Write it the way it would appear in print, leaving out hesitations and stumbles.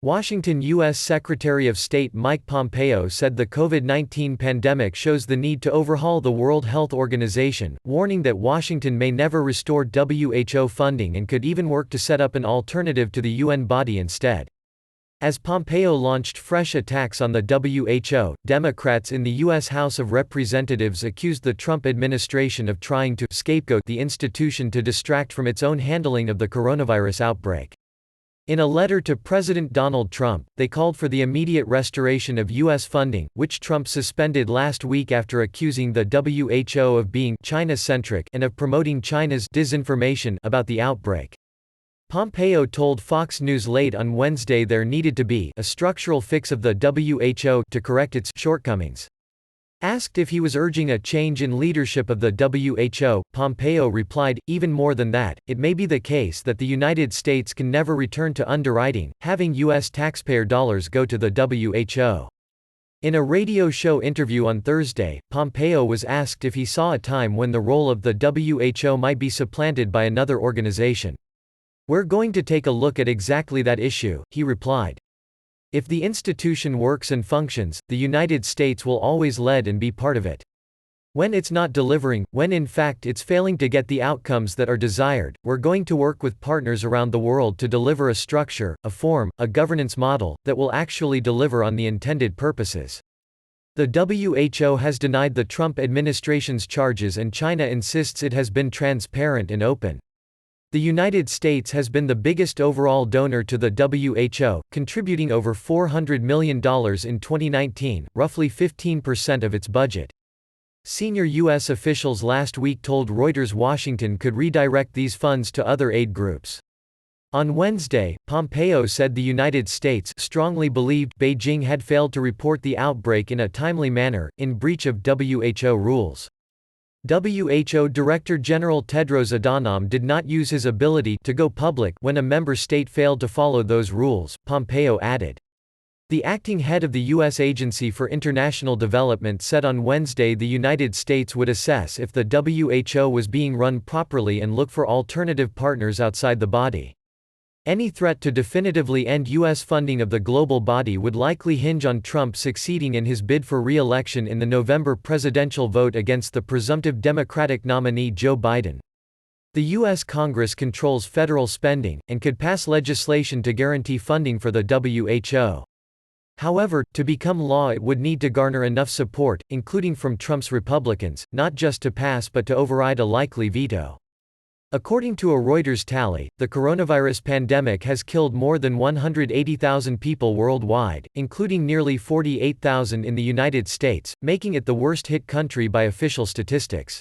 Washington U.S. Secretary of State Mike Pompeo said the COVID-19 pandemic shows the need to overhaul the World Health Organization, warning that Washington may never restore WHO funding and could even work to set up an alternative to the UN body instead. As Pompeo launched fresh attacks on the WHO, Democrats in the U.S. House of Representatives accused the Trump administration of trying to scapegoat the institution to distract from its own handling of the coronavirus outbreak. In a letter to President Donald Trump, they called for the immediate restoration of U.S. funding, which Trump suspended last week after accusing the WHO of being China-centric and of promoting China's disinformation about the outbreak. Pompeo told Fox News late on Wednesday there needed to be a structural fix of the WHO to correct its shortcomings. Asked if he was urging a change in leadership of the WHO, Pompeo replied, "Even more than that, it may be the case that the United States can never return to underwriting, having U.S. taxpayer dollars go to the WHO." In a radio show interview on Thursday, Pompeo was asked if he saw a time when the role of the WHO might be supplanted by another organization. "We're going to take a look at exactly that issue," he replied. "If the institution works and functions, the United States will always lead and be part of it. When it's not delivering, when in fact it's failing to get the outcomes that are desired, we're going to work with partners around the world to deliver a structure, a form, a governance model, that will actually deliver on the intended purposes." The WHO has denied the Trump administration's charges and China insists it has been transparent and open. The United States has been the biggest overall donor to the WHO, contributing over $400 million in 2019, roughly 15% of its budget. Senior U.S. officials last week told Reuters Washington could redirect these funds to other aid groups. On Wednesday, Pompeo said the United States strongly believed Beijing had failed to report the outbreak in a timely manner, in breach of WHO rules. WHO Director General Tedros Adhanom did not use his ability to go public when a member state failed to follow those rules, Pompeo added. The acting head of the U.S. Agency for International Development said on Wednesday the United States would assess if the WHO was being run properly and look for alternative partners outside the body. Any threat to definitively end U.S. funding of the global body would likely hinge on Trump succeeding in his bid for re-election in the November presidential vote against the presumptive Democratic nominee Joe Biden. The U.S. Congress controls federal spending, and could pass legislation to guarantee funding for the WHO. However, to become law it would need to garner enough support, including from Trump's Republicans, not just to pass but to override a likely veto. According to a Reuters tally, the coronavirus pandemic has killed more than 180,000 people worldwide, including nearly 48,000 in the United States, making it the worst-hit country by official statistics.